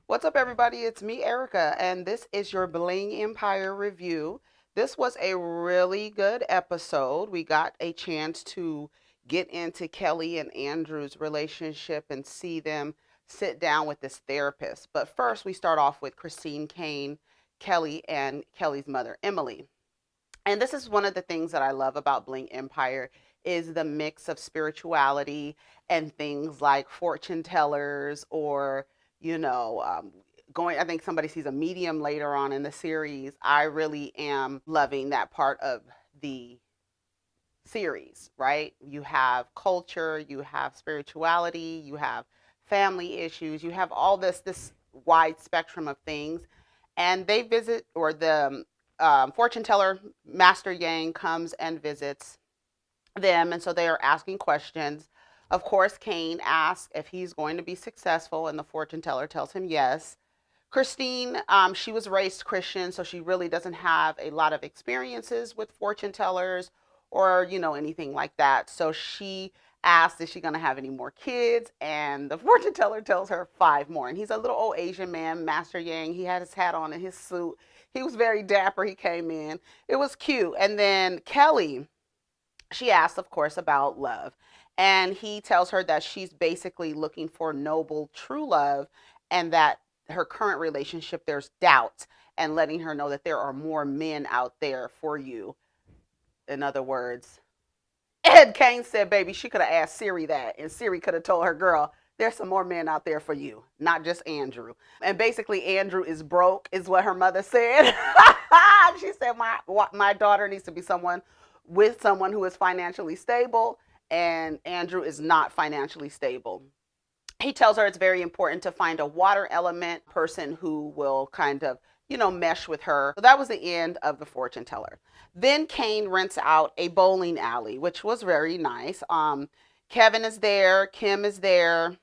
What's up, everybody? It's me, Erica, and this is your Bling Empire review. This was a really good episode. We got a chance to get into Kelly and Andrew's relationship and see them sit down with this therapist. But first, we start off with Christine, Kane, Kelly, and Kelly's mother, Emily. And this is one of the things that I love about Bling Empire is the mix of spirituality and things like fortune tellers or going. I think somebody sees a medium later on in the series. I really am loving that part of the series, right? You have culture, you have spirituality, you have family issues, you have all this wide spectrum of things. And they visit, or the fortune teller Master Yang comes and visits them, and so they are asking questions. Of course, Kane asks if he's going to be successful, and the fortune teller tells him yes. Christine, she was raised Christian, so she really doesn't have a lot of experiences with fortune tellers or, anything like that. So she asks, is she going to have any more kids? And the fortune teller tells her 5 more. And he's a little old Asian man, Master Yang. He had his hat on and his suit. He was very dapper. He came in. It was cute. And then Kelly, she asks, of course, about love. And he tells her that she's basically looking for noble, true love, and that her current relationship, there's doubt, and letting her know that there are more men out there for you. In other words, Ed Kane said, baby, she could have asked Siri that, and Siri could have told her, girl, there's some more men out there for you, not just Andrew. And basically, Andrew is broke, is what her mother said. She said, my daughter needs to be with someone who is financially stable, and Andrew is not financially stable. He tells her it's very important to find a water element person who will kind of, mesh with her. So that was the end of the fortune teller. Then Kane rents out a bowling alley, which was very nice. Kevin is there. Kim is there.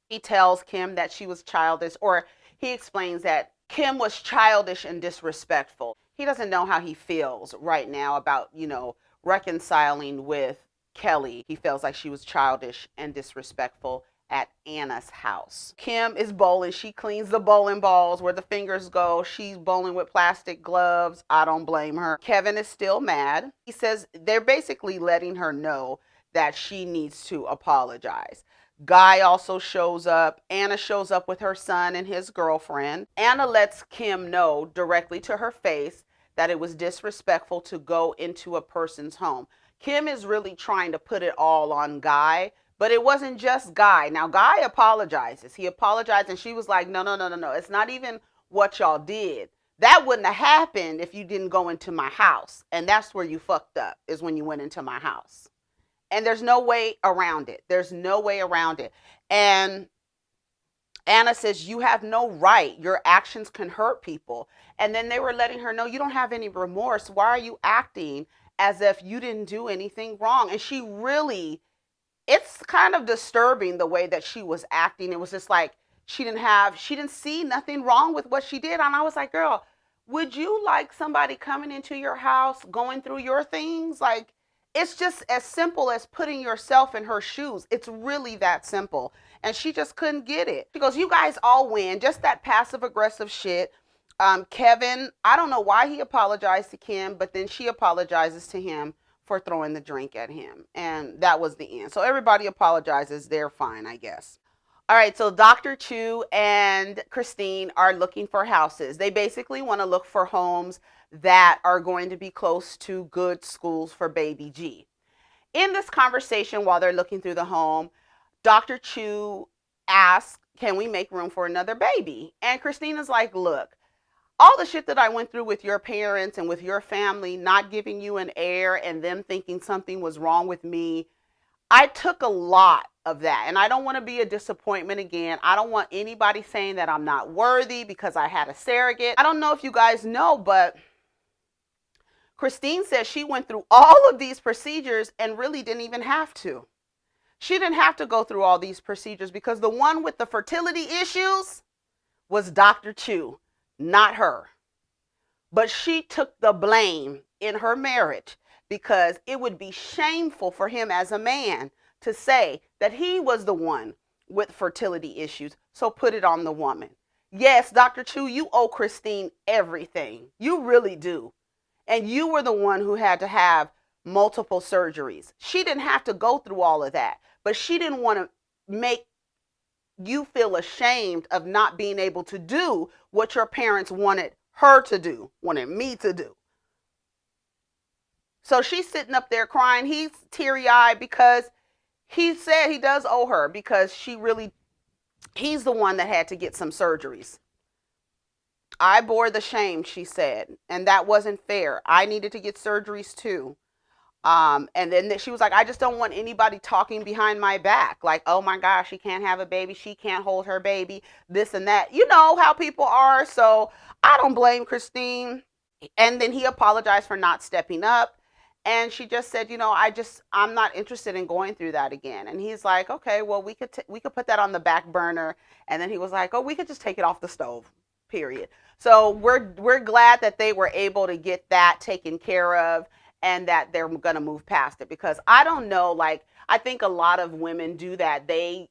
He tells Kim that she was childish, or he explains that Kim was childish and disrespectful. He doesn't know how he feels right now about, reconciling with Kelly. He feels like she was childish and disrespectful at Anna's house. Kim is bowling. She cleans the bowling balls where the fingers go. She's bowling with plastic gloves. I don't blame her. Kevin is still mad. He says they're basically letting her know that she needs to apologize. Guy also shows up. Anna shows up with her son and his girlfriend. Anna lets Kim know directly to her face that it was disrespectful to go into a person's home. Kim is really trying to put it all on Guy, but it wasn't just Guy. Now, Guy apologizes. He apologized, and she was like, no. It's not even what y'all did. That wouldn't have happened if you didn't go into my house. And that's where you fucked up, is when you went into my house. And there's no way around it. There's no way around it. And Anna says, you have no right. Your actions can hurt people. And then they were letting her know, you don't have any remorse. Why are you acting as if you didn't do anything wrong? And she really, it's kind of disturbing the way that she was acting. It was just like she didn't see nothing wrong with what she did. And I was like, girl, would you like somebody coming into your house, going through your things? Like, it's just as simple as putting yourself in her shoes. It's really that simple. And she just couldn't get it. She goes, you guys all win. Just that passive aggressive shit. Kevin, I don't know why he apologized to Kim, but then she apologizes to him for throwing the drink at him. And that was the end. So everybody apologizes. They're fine, I guess. All right, so Dr. Chu and Christine are looking for houses. They basically want to look for homes that are going to be close to good schools for baby G. In this conversation, while they're looking through the home, Dr. Chu asks, can we make room for another baby? And Christina's like, look, all the shit that I went through with your parents and with your family, not giving you an heir and them thinking something was wrong with me, I took a lot of that. And I don't want to be a disappointment again. I don't want anybody saying that I'm not worthy because I had a surrogate. I don't know if you guys know, but Christine says she went through all of these procedures and really didn't even have to. She didn't have to go through all these procedures because the one with the fertility issues was Dr. Chu, not her. But she took the blame in her marriage because it would be shameful for him as a man to say that he was the one with fertility issues. So put it on the woman. Yes, Dr. Chu, you owe Christine everything. You really do. And you were the one who had to have multiple surgeries. She didn't have to go through all of that, but she didn't want to make you feel ashamed of not being able to do what your parents wanted her to do, wanted me to do. So she's sitting up there crying. He's teary eyed because he said he does owe her because he's the one that had to get some surgeries. I bore the shame, she said, and that wasn't fair. I needed to get surgeries too. And then she was like, I just don't want anybody talking behind my back. Like, oh my gosh, she can't have a baby. She can't hold her baby. This and that. You know how people are. So I don't blame Christine. And then he apologized for not stepping up. And she just said, I'm not interested in going through that again. And he's like, okay, well, we could put that on the back burner. And then he was like, oh, we could just take it off the stove, period. So we're glad that they were able to get that taken care of and that they're going to move past it, because I don't know, like, I think a lot of women do that. They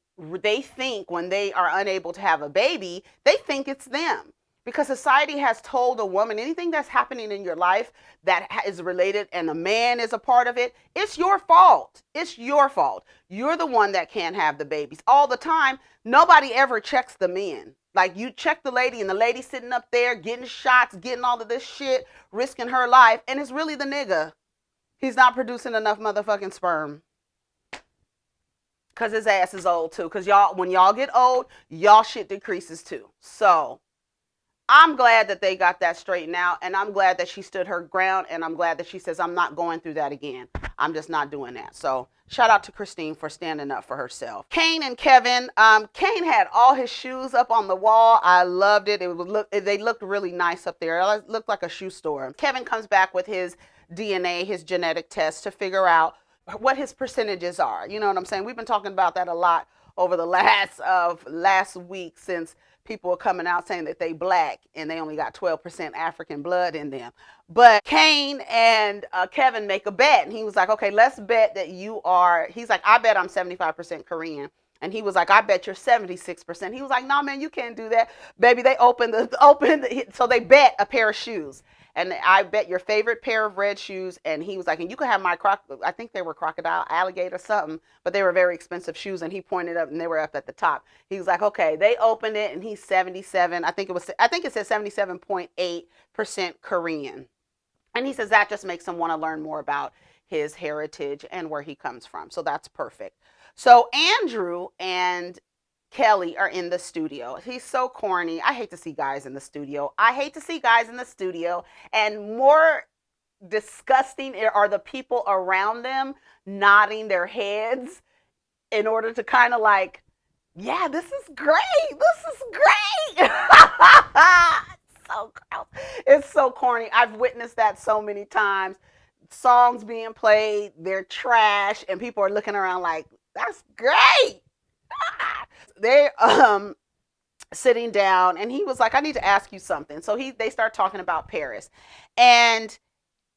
think when they are unable to have a baby, they think it's them, because society has told a woman anything that's happening in your life that is related and a man is a part of it, it's your fault. It's your fault. You're the one that can't have the babies all the time. Nobody ever checks the men. Like, you check the lady and the lady sitting up there getting shots, getting all of this shit, risking her life, and it's really the nigga. He's not producing enough motherfucking sperm. Because his ass is old too. Because when y'all get old, y'all shit decreases too. So I'm glad that they got that straightened out, and I'm glad that she stood her ground, and I'm glad that she says, I'm not going through that again. I'm just not doing that. So shout out to Christine for standing up for herself. Kane and Kevin. Kane had all his shoes up on the wall. I loved it. They looked really nice up there. It looked like a shoe store. Kevin comes back with his DNA, his genetic test, to figure out what his percentages are. You know what I'm saying? We've been talking about that a lot over the last week, since people are coming out saying that they black and they only got 12% African blood in them. But Kane and Kevin make a bet, and he was like, okay, let's bet that he's like, I bet I'm 75% Korean. And he was like, I bet you're 76%. He was like, no, man, you can't do that. Baby, they so they bet a pair of shoes. And I bet your favorite pair of red shoes. And he was like, and you could have I think they were crocodile, alligator, something, but they were very expensive shoes. And he pointed up, and they were up at the top. He was like, okay, they opened it, and he's 77. I think it said 77.8% Korean. And he says that just makes him want to learn more about his heritage and where he comes from. So that's perfect. So Andrew and Kelly are in the studio. He's so corny. I hate to see guys in the studio. And more disgusting are the people around them nodding their heads in order to kind of like, yeah, this is great. This is great. So gross. It's so corny. I've witnessed that so many times. Songs being played, they're trash, and people are looking around like, that's great. They sitting down, and he was like, I need to ask you something. So they start talking about Paris. And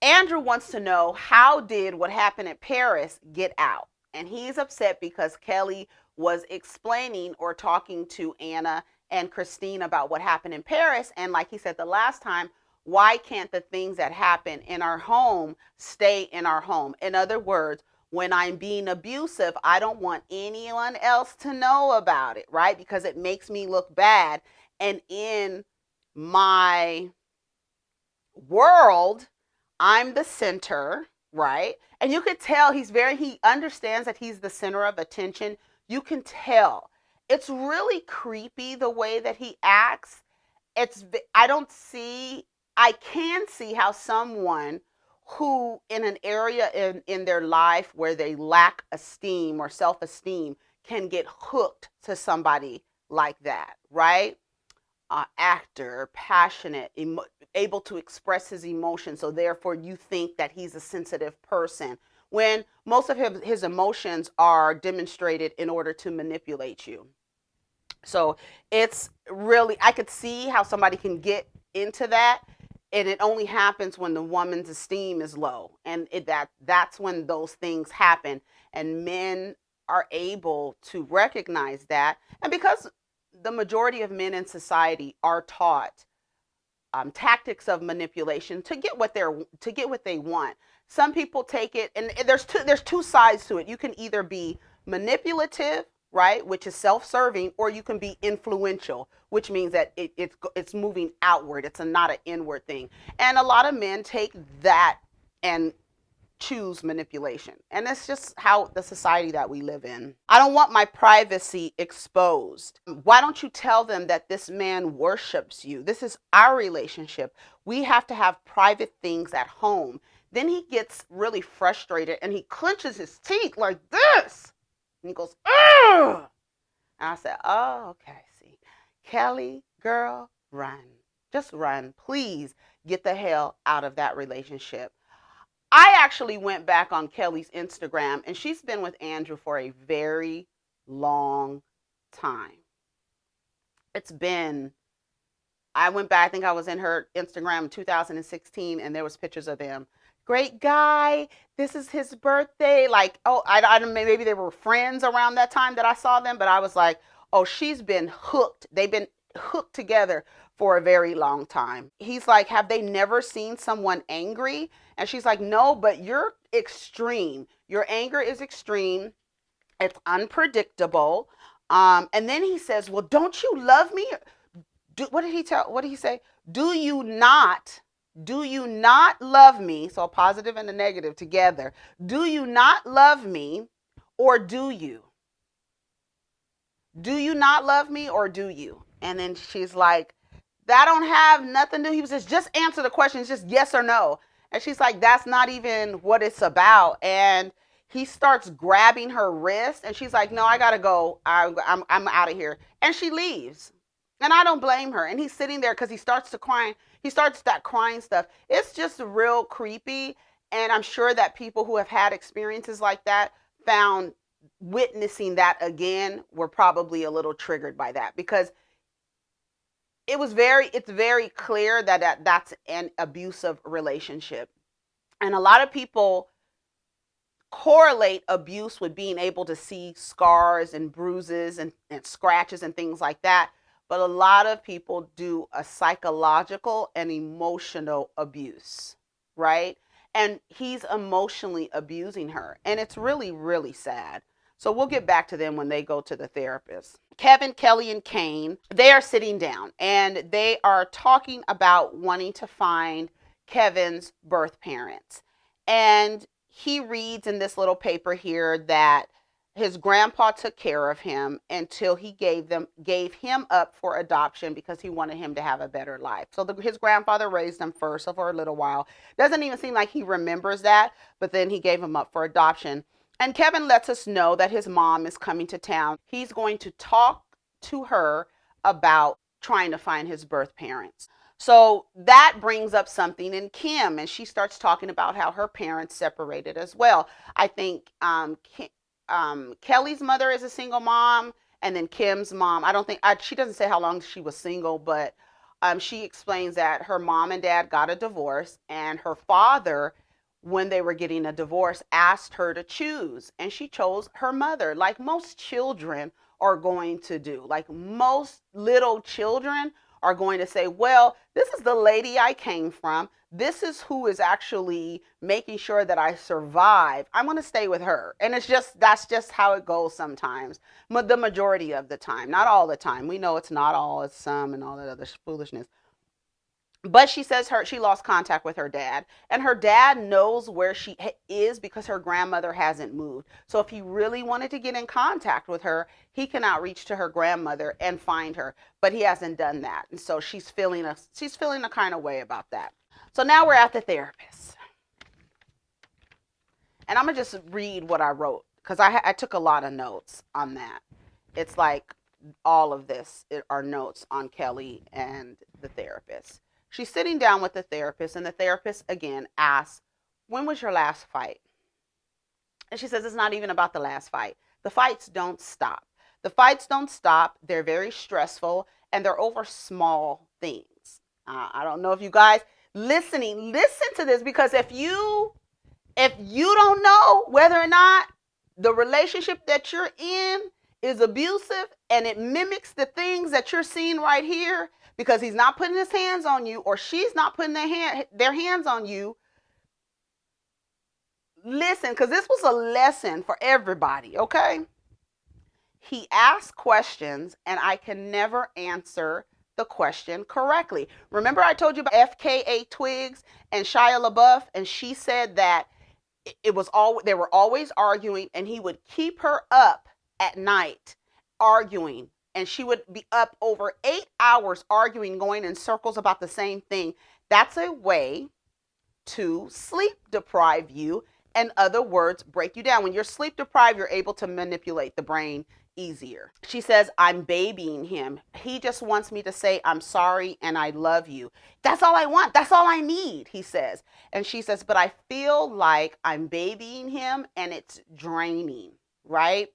Andrew wants to know, how did what happened at Paris get out? And he's upset because Kelly was explaining or talking to Anna and Christine about what happened in Paris. And like he said the last time, why can't the things that happen in our home stay in our home? In other words, when I'm being abusive, I don't want anyone else to know about it, right? Because it makes me look bad. And in my world, I'm the center, right? And you could tell he understands that he's the center of attention. You can tell. It's really creepy the way that he acts. I can see how someone who in an area in their life where they lack esteem or self-esteem can get hooked to somebody like that, right? Actor, passionate, able to express his emotions, so therefore you think that he's a sensitive person, when most of his emotions are demonstrated in order to manipulate you. So it's really, I could see how somebody can get into that, and it only happens when the woman's esteem is low, and that's when those things happen, and men are able to recognize that. And because the majority of men in society are taught tactics of manipulation to get what they want. Some people take it, and there's two sides to it. You can either be manipulative, right, which is self-serving, or you can be influential, which means that it's moving outward. It's not an inward thing. And a lot of men take that and choose manipulation. And that's just how the society that we live in. I don't want my privacy exposed. Why don't you tell them that this man worships you? This is our relationship. We have to have private things at home. Then he gets really frustrated and he clenches his teeth like this. And he goes, ugh. And I said, oh, okay, see. Kelly, girl, run. Just run. Please get the hell out of that relationship. I actually went back on Kelly's Instagram, and she's been with Andrew for a very long time. I went back, I think I was in her Instagram in 2016, and there was pictures of him. Great guy. This is his birthday. Like, oh, I don't, maybe they were friends around that time that I saw them, but I was like, oh, she's been hooked. They've been hooked together for a very long time. He's like, have they never seen someone angry? And she's like, no, but you're extreme. Your anger is extreme. It's unpredictable. And then he says, well, don't you love me? What did he say? Do you not love me? So a positive and a negative together. Do you not love me, or do you? Do you not love me, or do you? And then she's like, that don't have nothing to do. He was just answer the question. It's just yes or no. And she's like, that's not even what it's about. And he starts grabbing her wrist, and she's like, no, I gotta go. I'm out of here. And she leaves. And I don't blame her. And he's sitting there because he starts to cry. He starts that crying stuff. It's just real creepy. And I'm sure that people who have had experiences like that found witnessing that again were probably a little triggered by that, because it's very clear that that's an abusive relationship. And a lot of people correlate abuse with being able to see scars and bruises and scratches and things like that. But a lot of people do a psychological and emotional abuse, right? And he's emotionally abusing her. And it's really, really sad. So we'll get back to them when they go to the therapist. Kevin, Kelly, and Kane, they are sitting down and they are talking about wanting to find Kevin's birth parents. And he reads in this little paper here that his grandpa took care of him until he gave him up for adoption because he wanted him to have a better life. So his grandfather raised him first for a little while. Doesn't even seem like he remembers that, but then he gave him up for adoption. And Kevin lets us know that his mom is coming to town. He's going to talk to her about trying to find his birth parents. So that brings up something in Kim, and she starts talking about how her parents separated as well. I think Kelly's mother is a single mom, and then Kim's mom, she doesn't say how long she was single, but she explains that her mom and dad got a divorce, and her father, when they were getting a divorce, asked her to choose, and she chose her mother, like most children are going to do. Like most little children are going to say, well, this is the lady I came from. This is who is actually making sure that I survive. I'm going to stay with her. And that's just how it goes sometimes. The majority of the time, not all the time. We know it's not all, it's some and all that other foolishness. But she says she lost contact with her dad, and her dad knows where she is because her grandmother hasn't moved. So if he really wanted to get in contact with her, he can outreach to her grandmother and find her, but he hasn't done that. And so she's feeling a kind of way about that. So now we're at the therapist. And I'm going to just read what I wrote because I took a lot of notes on that. It's like all of this are notes on Kelly and the therapist. She's sitting down with the therapist, and the therapist again asks, when was your last fight? And she says, it's not even about the last fight. The fights don't stop. The fights don't stop. They're very stressful, and they're over small things. I don't know if you guys listen to this, because if you don't know whether or not the relationship that you're in is abusive and it mimics the things that you're seeing right here because he's not putting his hands on you or she's not putting their hands on you, listen, because this was a lesson for everybody, okay? He asks questions and I can never answer the question correctly. Remember I told you about FKA Twigs and Shia LaBeouf, and she said that it was all they were always arguing, and he would keep her up at night arguing, and she would be up over 8 hours arguing, going in circles about the same thing. That's a way to sleep deprive you. In other words, break you down. When you're sleep deprived, you're able to manipulate the brain easier. She says, I'm babying him. He just wants me to say, I'm sorry and I love you. That's all I want. That's all I need, he says. And she says, but I feel like I'm babying him and it's draining, right?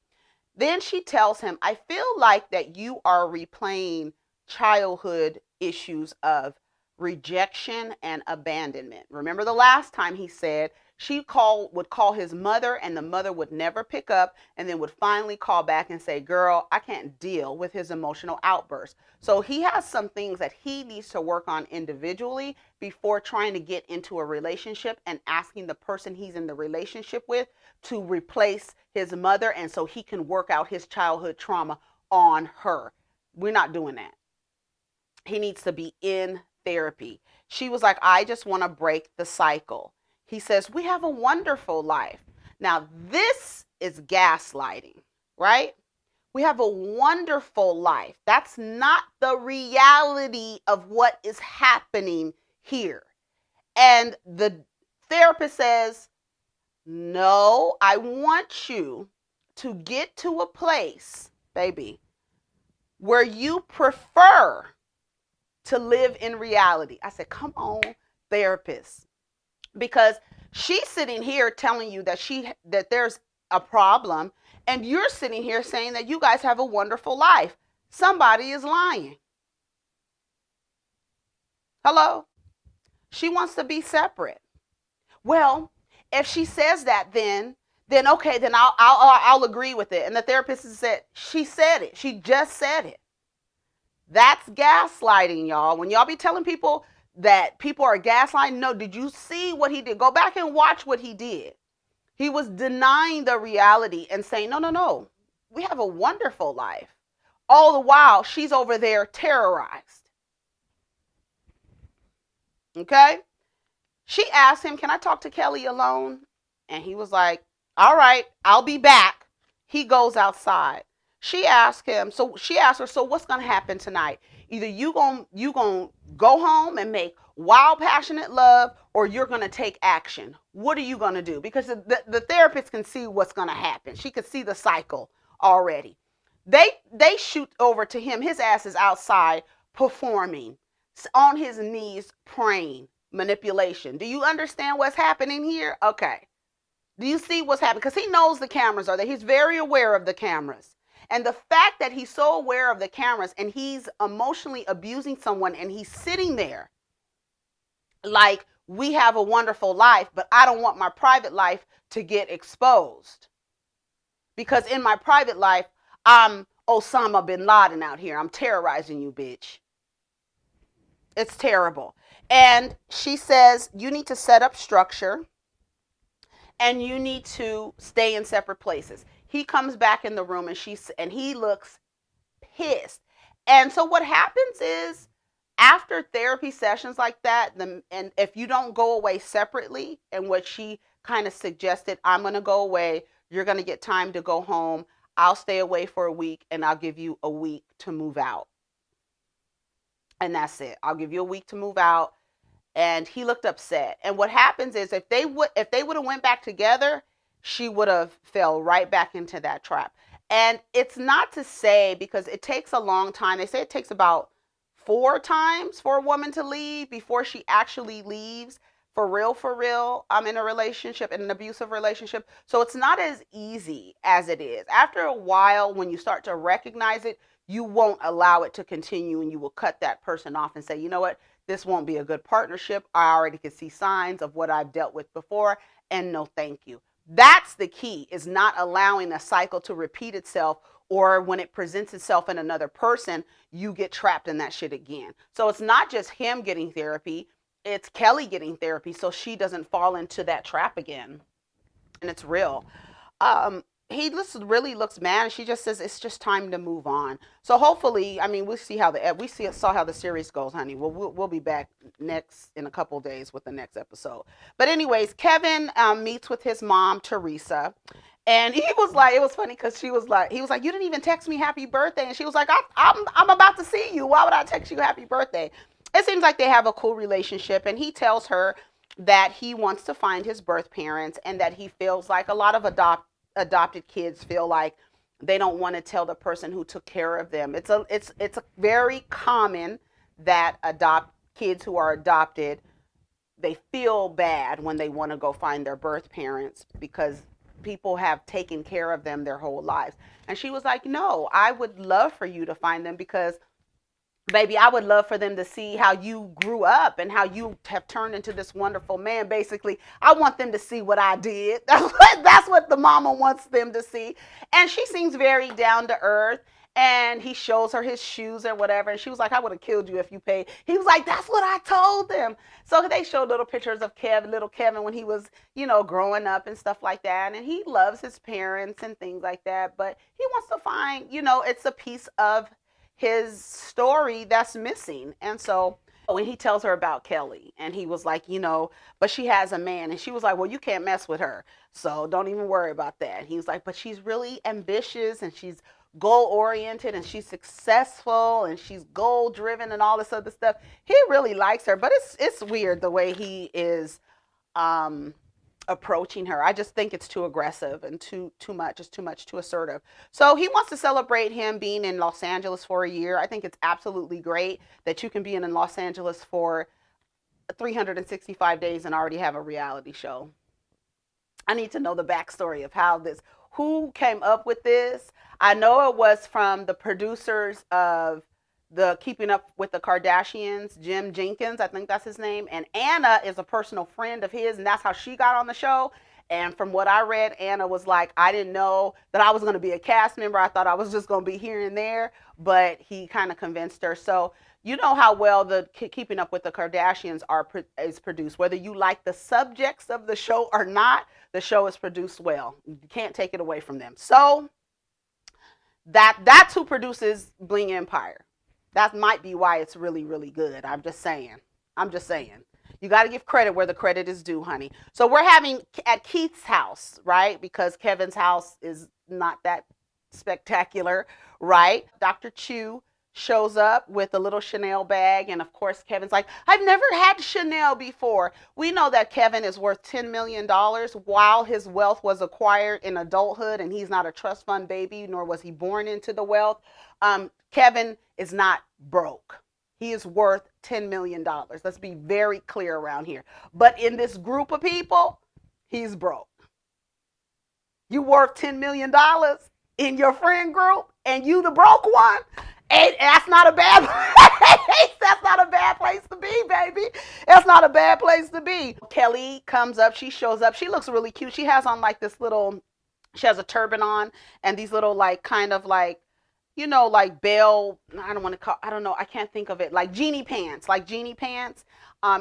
Then she tells him, I feel like that you are replaying childhood issues of rejection and abandonment. Remember the last time he said would call his mother and the mother would never pick up, and then would finally call back and say, girl, I can't deal with his emotional outbursts. So he has some things that he needs to work on individually before trying to get into a relationship and asking the person he's in the relationship with to replace his mother, and so he can work out his childhood trauma on her. We're not doing that. He needs to be in therapy. She was like, I just want to break the cycle. He says, we have a wonderful life. Now, this is gaslighting, right? We have a wonderful life. That's not the reality of what is happening here. And the therapist says, no, I want you to get to a place, baby, where you prefer to live in reality. I said, come on, therapist. Because she's sitting here telling you that there's a problem, and you're sitting here saying that you guys have a wonderful life. Somebody is lying. Hello? She wants to be separate. Well, if she says that, then okay, then I'll agree with it. And the therapist said, she said it. She just said it. That's gaslighting, y'all. When y'all be telling people that people are gaslighting, no, did you see what he did? Go back and watch what he did. He was denying the reality and saying, no, we have a wonderful life. All the while, she's over there terrorized. Okay? She asked him, can I talk to Kelly alone? And he was like, all right, I'll be back. He goes outside. She asked her, so what's going to happen tonight? Either you gonna go home and make wild, passionate love, or you're going to take action. What are you going to do? Because the therapist can see what's going to happen. She could see the cycle already. They shoot over to him. His ass is outside performing, on his knees praying, manipulation. Do you understand what's happening here? Okay. Do you see what's happening? Because he knows the cameras are there. He's very aware of the cameras. And the fact that he's so aware of the cameras and he's emotionally abusing someone and he's sitting there like, we have a wonderful life, but I don't want my private life to get exposed. Because in my private life, I'm Osama bin Laden out here. I'm terrorizing you, bitch. It's terrible. And she says, you need to set up structure and you need to stay in separate places. He comes back in the room and he looks pissed. And so what happens is, after therapy sessions like that, and if you don't go away separately, and what she kind of suggested, I'm going to go away, you're going to get time to go home, I'll stay away for a week, and I'll give you a week to move out. And that's it. I'll give you a week to move out. And he looked upset. And what happens is, if they would have went back together, she would have fell right back into that trap. And it's not to say, because it takes a long time. They say it takes about 4 times for a woman to leave before she actually leaves for real. I'm in a relationship, in an abusive relationship. So it's not as easy as it is. After a while, when you start to recognize it, you won't allow it to continue, and you will cut that person off and say, you know what, this won't be a good partnership. I already can see signs of what I've dealt with before, and no thank you. That's the key, is not allowing a cycle to repeat itself or when it presents itself in another person, you get trapped in that shit again. So it's not just him getting therapy, it's Kelly getting therapy so she doesn't fall into that trap again. And it's real. He really looks mad, and she just says it's just time to move on. So hopefully, I mean, we'll see how saw how the series goes, honey. We'll be back next in a couple days with the next episode. But anyways, Kevin meets with his mom Teresa, and he was like, it was funny because he was like, you didn't even text me happy birthday, and she was like, I'm about to see you. Why would I text you happy birthday? It seems like they have a cool relationship, and he tells her that he wants to find his birth parents, and that he feels like a lot of adopted kids feel like they don't want to tell the person who took care of them. It's a very common that adopt kids who are adopted, they feel bad when they want to go find their birth parents because people have taken care of them their whole lives. And she was like, "No, I would love for you to find them because baby, I would love for them to see how you grew up and how you have turned into this wonderful man. Basically, I want them to see what I did." That's what the mama wants them to see. And she seems very down to earth. And he shows her his shoes or whatever. And she was like, "I would have killed you if you paid." He was like, "That's what I told them." So they showed little pictures of little Kevin when he was, growing up and stuff like that. And he loves his parents and things like that. But he wants to find, it's a piece of his story that's missing. And so when he tells her about Kelly, and he was like, but she has a man, and she was like, "Well, you can't mess with her, so don't even worry about that." And he was like, "But she's really ambitious, and she's goal oriented, and she's successful, and she's goal driven, and all this other stuff." He really likes her, but it's weird the way he is um approaching her. I just think it's too aggressive and too much. It's too much, too assertive. So he wants to celebrate him being in Los Angeles for a year. I think it's absolutely great that you can be in Los Angeles for 365 days and already have a reality show. I need to know the backstory of who came up with this. I know it was from the producers of the Keeping Up with the Kardashians, Jim Jenkins, I think that's his name. And Anna is a personal friend of his, and that's how she got on the show. And from what I read, Anna was like, "I didn't know that I was going to be a cast member. I thought I was just going to be here and there." But he kind of convinced her. So you know how well the Keeping Up with the Kardashians is produced. Whether you like the subjects of the show or not, the show is produced well. You can't take it away from them. So that's who produces Bling Empire. That might be why it's really, really good. I'm just saying. I'm just saying. You got to give credit where the credit is due, honey. So we're having at Keith's house, right? Because Kevin's house is not that spectacular, right? Dr. Chu shows up with a little Chanel bag. And of course, Kevin's like, "I've never had Chanel before." We know that Kevin is worth $10 million dollars while his wealth was acquired in adulthood. And he's not a trust fund baby, nor was he born into the wealth. Kevin is not broke. He is worth $10 million dollars. Let's be very clear around here. But in this group of people, he's broke. You worth $10 million dollars in your friend group, and you the broke one. And that's not a bad place. That's not a bad place to be, baby. That's not a bad place to be. Kelly comes up. She shows up. She looks really cute. She has on like this little, she has a turban on and these little like kind of like, like bell, I don't want to call, I don't know, I can't think of it, like genie pants,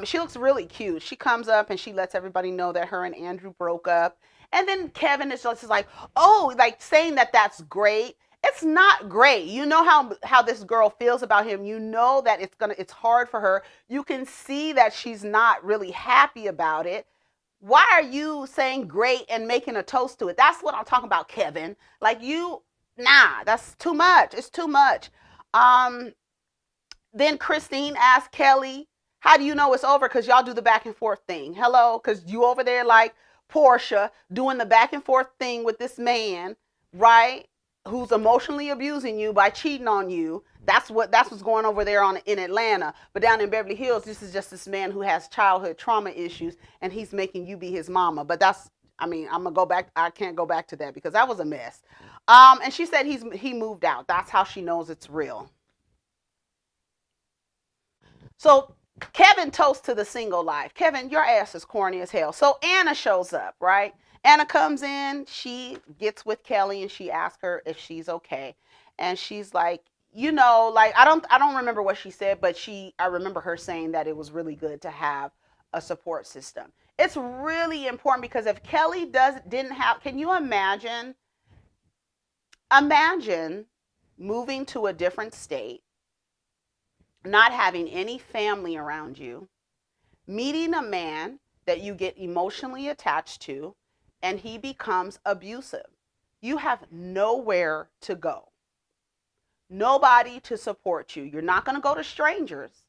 She looks really cute. She comes up and she lets everybody know that her and Andrew broke up. And then Kevin is just like, "Oh," like saying that that's great. It's not great. You know how this girl feels about him. You know that it's hard for her. You can see that she's not really happy about it. Why are you saying great and making a toast to it? That's what I'm talking about, Kevin. Like that's too much. It's too much. Then Christine asked Kelly, "How do you know it's over?" Because y'all do the back and forth thing. Hello? Because you over there like Portia doing the back and forth thing with this man, right? Who's emotionally abusing you by cheating on you. That's what's going over there in Atlanta. But down in Beverly Hills, this is just this man who has childhood trauma issues, and he's making you be his mama. But I'm gonna go back. I can't go back to that because that was a mess. And she said he moved out. That's how she knows it's real. So Kevin toasts to the single life. "Kevin, your ass is corny as hell." So Anna shows up, right? Anna comes in, she gets with Kelly and she asks her if she's okay. And she's like, like I don't remember what she said, but I remember her saying that it was really good to have a support system. It's really important because if Kelly didn't have, can you imagine moving to a different state, not having any family around you, meeting a man that you get emotionally attached to, and he becomes abusive. You have nowhere to go, nobody to support you. You're not going to go to strangers.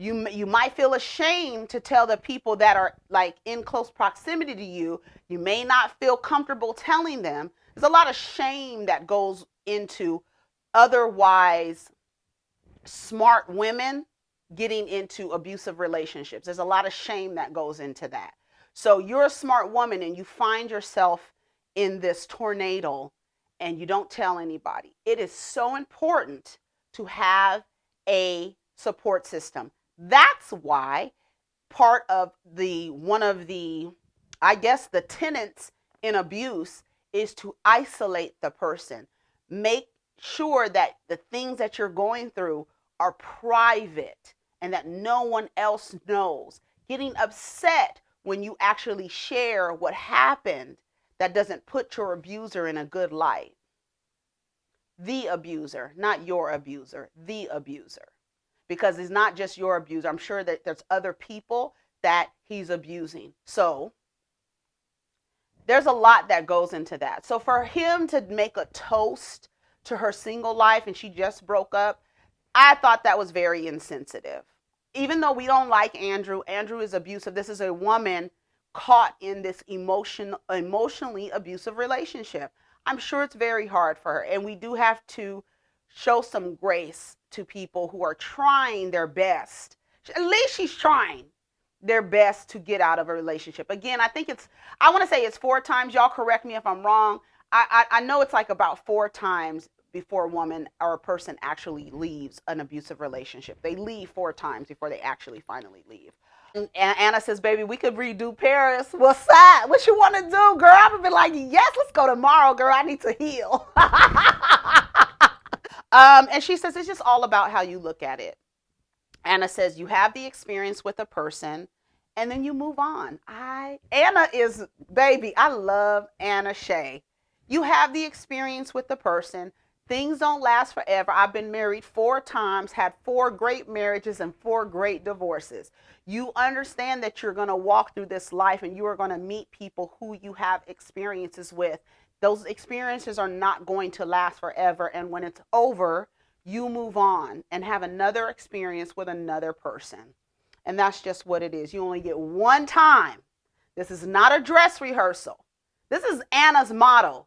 You might feel ashamed to tell the people that are like in close proximity to you. You may not feel comfortable telling them. There's a lot of shame that goes into otherwise smart women getting into abusive relationships. There's a lot of shame that goes into that. So you're a smart woman and you find yourself in this tornado and you don't tell anybody. It is so important to have a support system. That's why part of one of the, I guess, the tenets in abuse is to isolate the person. Make sure that the things that you're going through are private and that no one else knows. Getting upset when you actually share what happened, that doesn't put your abuser in a good light. The abuser, not your abuser, the abuser. Because it's not just your abuser. I'm sure that there's other people that he's abusing. So there's a lot that goes into that. So for him to make a toast to her single life and she just broke up, I thought that was very insensitive. Even though we don't like Andrew is abusive. This is a woman caught in this emotionally abusive relationship. I'm sure it's very hard for her. And we do have to show some grace to people who are trying their best. At least she's trying their best to get out of a relationship. Again, I want to say it's 4 times. Y'all correct me if I'm wrong. I know it's like about 4 times before a woman or a person actually leaves an abusive relationship. They leave 4 times before they actually finally leave. And Anna says, baby, we could redo Paris. What's that? What you want to do, girl? I would be like, yes, let's go tomorrow, girl. I need to heal. And she says, it's just all about how you look at it. Anna says, you have the experience with a person and then you move on. Anna is, baby, I love Anna Shea. You have the experience with the person. Things don't last forever. I've been married 4 times, had 4 great marriages and 4 great divorces. You understand that you're going to walk through this life and you are going to meet people who you have experiences with. Those experiences are not going to last forever. And when it's over, you move on and have another experience with another person. And that's just what it is. You only get one time. This is not a dress rehearsal. This is Anna's motto.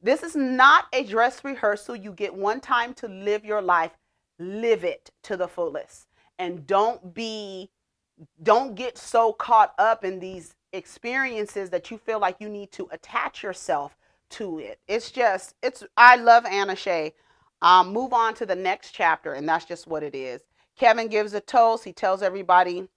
This is not a dress rehearsal. You get one time to live your life. Live it to the fullest. And don't get so caught up in these experiences that you feel like you need to attach yourself to it. I love Anna Shea. Move on to the next chapter, and that's just what it is. Kevin gives a toast. He tells everybody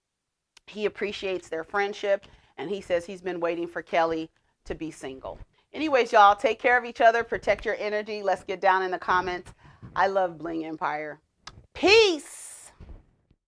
he appreciates their friendship, and he says he's been waiting for Kelly to be single. Anyways, y'all, take care of each other. Protect your energy. Let's get down in the comments. I love Bling Empire. Peace.